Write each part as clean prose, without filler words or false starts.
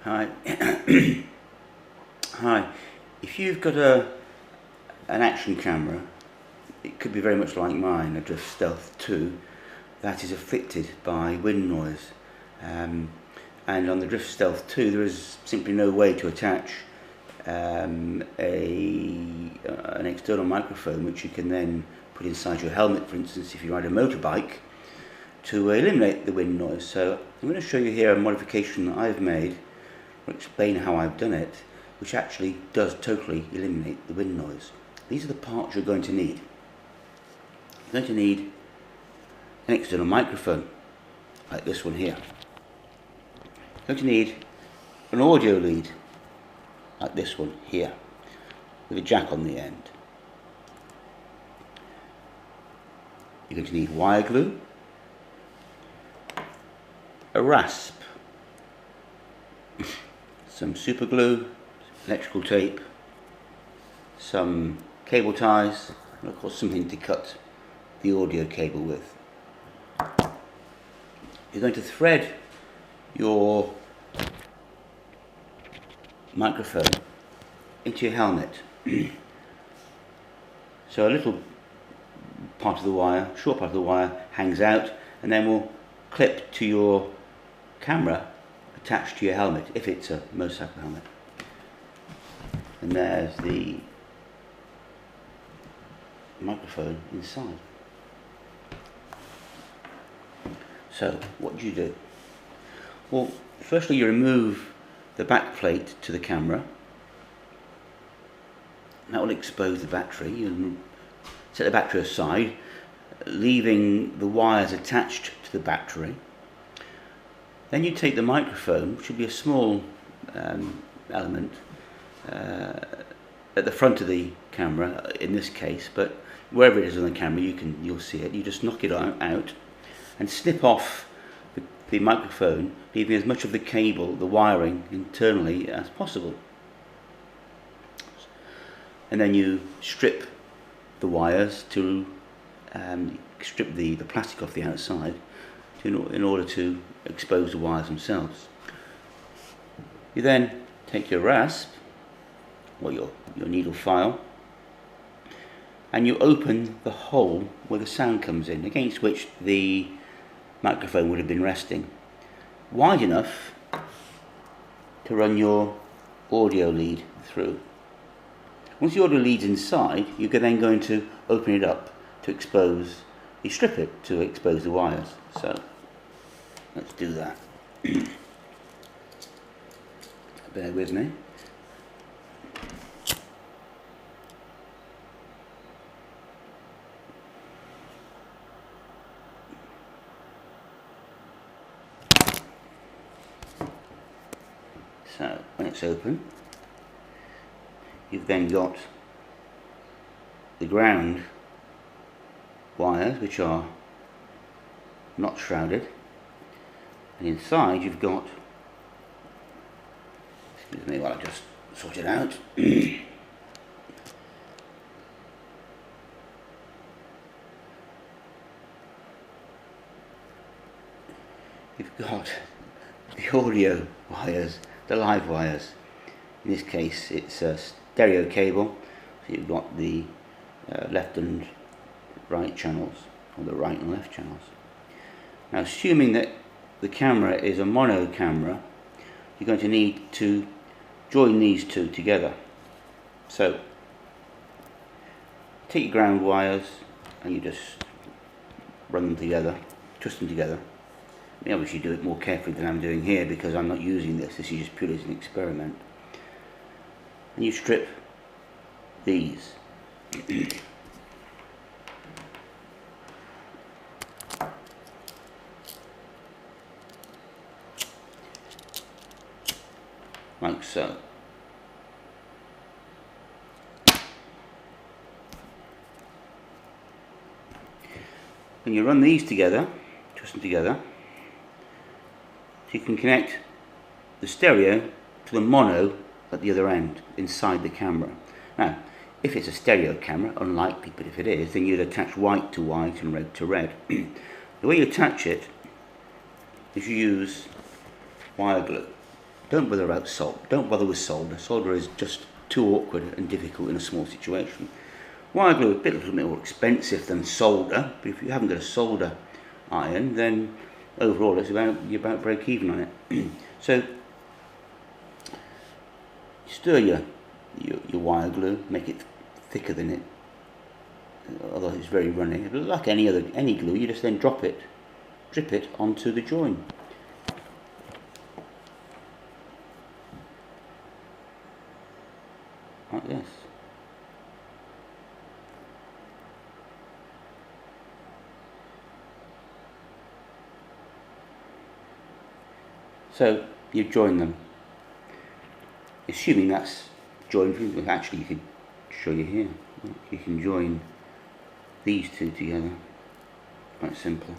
Hi. Hi. If you've got an action camera, it could be very much like mine, a Drift Stealth 2, that is afflicted by wind noise. And on the Drift Stealth 2 there is simply no way to attach an external microphone which you can then put inside your helmet, for instance, if you ride a motorbike, to eliminate the wind noise. So I'm going to show you here a modification that I've made, or explain how I've done it, which actually does totally eliminate the wind noise. These are the parts you're going to need. You're going to need an external microphone, like this one here. You're going to need an audio lead, like this one here, with a jack on the end. You're going to need wire glue, a rasp, some super glue, electrical tape, some cable ties, and of course something to cut the audio cable with. You're going to thread your microphone into your helmet. So a little part of the wire, short part of the wire, hangs out and then will clip to your camera attached to your helmet, if it's a motorcycle helmet. And there's the microphone inside. So what do you do? Well, firstly you remove the back plate to the camera. That will expose the battery. You set the battery aside, leaving the wires attached to the battery. Then you take the microphone, which should be a small element at the front of the camera in this case, but wherever it is on the camera you'll see it. You just knock it out and snip off the microphone, leaving as much of the cable, the wiring internally as possible. And then you strip the wires to strip the plastic off the outside in order to expose the wires themselves. You then take your rasp, or your needle file, and you open the hole where the sound comes in, against which the microphone would have been resting, wide enough to run your audio lead through. Once the audio lead's inside, you're then going to open it up to expose, you strip it to expose the wires. So let's do that. Bear with me. So when it's open, you've then got the ground wires, which are not shrouded, and inside you've got, excuse me while I just sort it out, you've got the audio wires, the live wires. In this case it's a stereo cable, so you've got the left and right channels, or the right and left channels. Now, assuming that the camera is a mono camera, you're going to need to join these two together. So take your ground wires and you just run them together, twist them together. I mean, obviously do it more carefully than I'm doing here because I'm not using this. This is just purely as an experiment. And you strip these. Like so. When you run these together, twist them together, you can connect the stereo to the mono at the other end, inside the camera. Now, if it's a stereo camera, unlikely, but if it is, then you'd attach white to white and red to red. The way you attach it is you use wire glue. don't bother with solder. Solder is just too awkward and difficult in a small situation. Wire glue is a little bit more expensive than solder, but if you haven't got a solder iron, then overall you're about break even on it. So stir your wire glue, make it thicker than it, otherwise it's very runny. But like any glue, you just then drip it onto the join. Like this. So you join them, assuming that's joined. Actually, you can show you here. You can join these two together. Quite simple.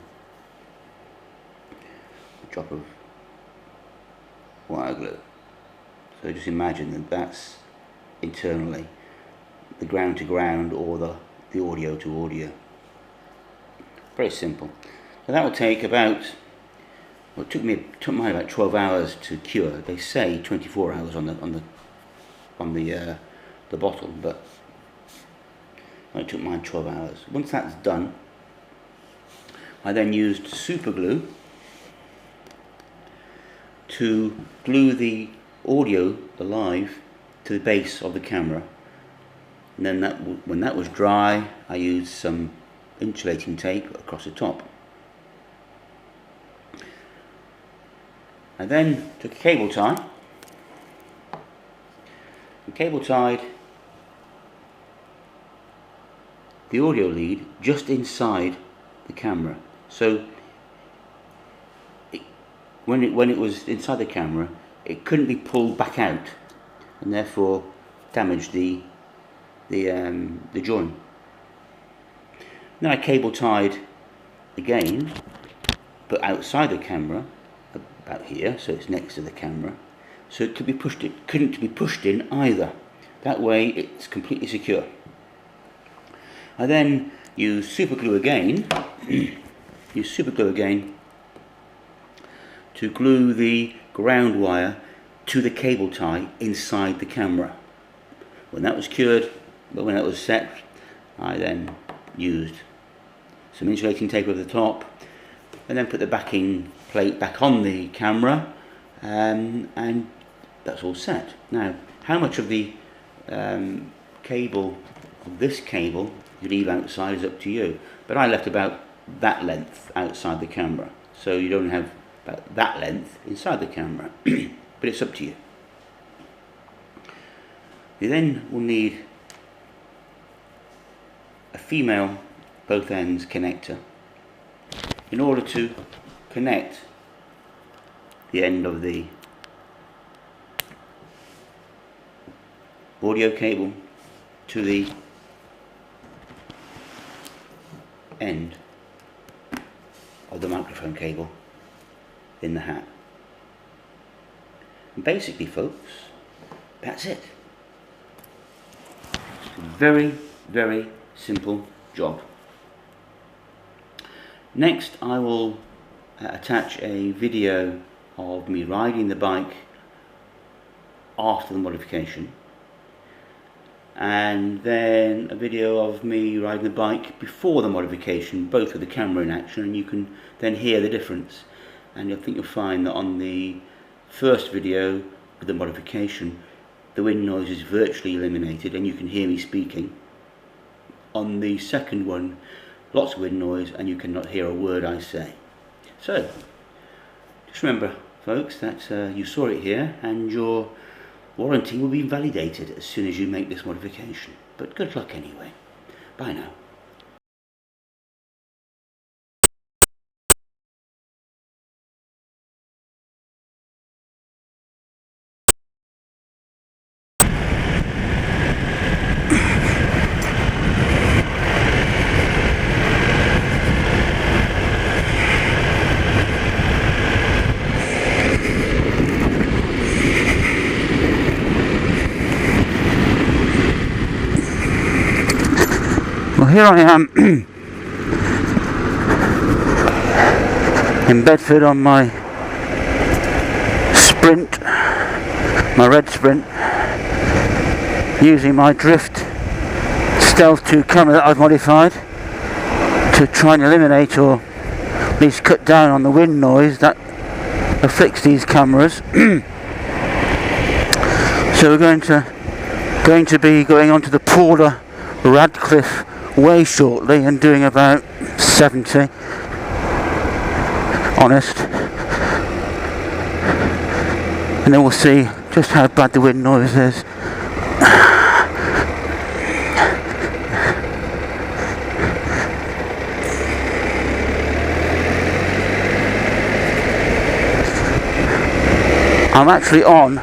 A drop of wire glue. So just imagine that that's internally the ground to ground or the audio to audio. Very simple. So that will take about. Well, it took mine about 12 hours to cure. They say 24 hours on the bottle, but it took mine 12 hours. Once that's done, I then used super glue to glue the audio, the live, to the base of the camera. And then when that was dry, I used some insulating tape across the top. I then took a cable tie and cable tied the audio lead just inside the camera. So when it was inside the camera, it couldn't be pulled back out, and therefore damaged the join. Then I cable tied again, but outside the camera, about here, so it's next to the camera, so it couldn't be pushed in either. That way it's completely secure. I then use super glue again to glue the ground wire to the cable tie inside the camera. When that was cured, but when that was set, I then used some insulating tape over the top and then put the backing plate back on the camera, and that's all set. Now, how much of the this cable you leave outside is up to you, but I left about that length outside the camera, so you don't have about that length inside the camera, but it's up to you. You then will need a female both ends connector in order to connect the end of the audio cable to the end of the microphone cable in the hat. And basically, folks, that's it. It's a very, very simple job. Next, I will attach a video of me riding the bike after the modification, and then a video of me riding the bike before the modification, both with the camera in action, and you can then hear the difference. And I think you'll find that on the first video with the modification, the wind noise is virtually eliminated and you can hear me speaking. On the second one, lots of wind noise and you cannot hear a word I say. So, just remember, folks, that you saw it here, and your warranty will be invalidated as soon as you make this modification. But good luck anyway. Bye now. Well, here I am in Bedford on my Sprint my red sprint, using my drift Stealth 2 camera that I've modified to try and eliminate, or at least cut down on, the wind noise that afflicts these cameras. So we're going to be going onto the Paula Radcliffe Way shortly and doing about 70, honest, and then we'll see just how bad the wind noise is. I'm actually on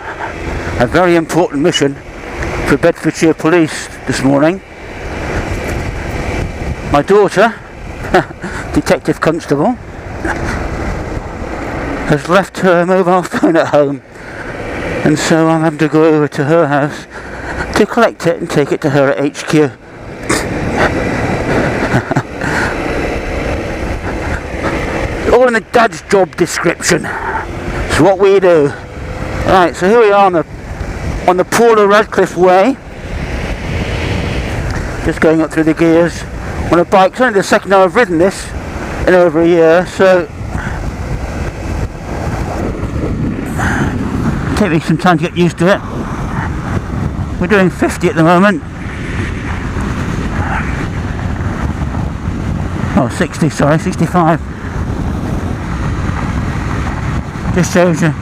a very important mission for Bedfordshire Police this morning. My daughter, Detective Constable, has left her mobile phone at home, and so I'm having to go over to her house to collect it and take it to her at HQ. All in the dad's job description. It's what we do. Right, so here we are on the Paula Radcliffe Way. Just going up through the gears on a bike. It's only the second time I've ridden this in over a year, so take me some time to get used to it. We're doing 50 at the moment. Oh, 60, sorry, 65. Just shows you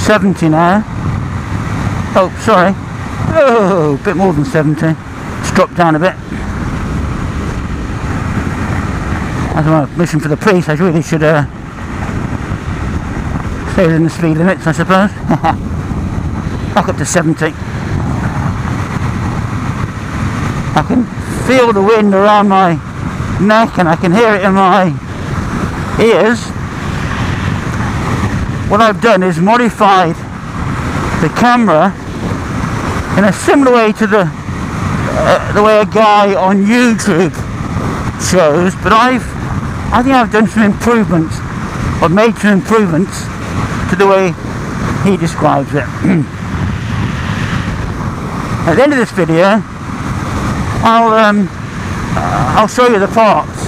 70 now. Oh, sorry. Oh, a bit more than 70. It's dropped down a bit. As my mission for the police, I really should stay within the speed limits, I suppose. Back up to 70. I can feel the wind around my neck and I can hear it in my ears. What I've done is modified the camera in a similar way to the way a guy on YouTube shows, but I think I've done some improvements, or made some improvements to the way he describes it. At the end of this video, I'll show you the parts.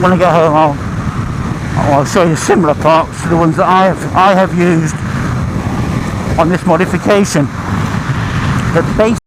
When I get home, I'll show you similar parts to the ones that I have used on this modification. The base.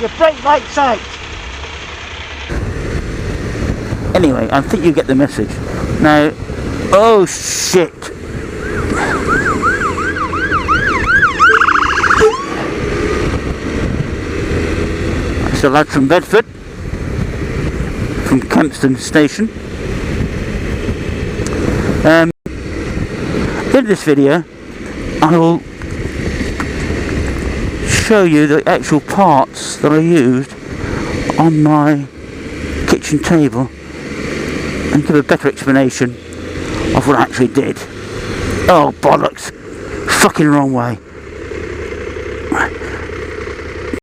Your brake light's out. Anyway, I think you get the message. Now, oh shit! It's a lad from Bedford, from Kempston Station. In this video, I will show you the actual parts that I used on my kitchen table and give a better explanation of what I actually did. Oh bollocks! Fucking wrong way.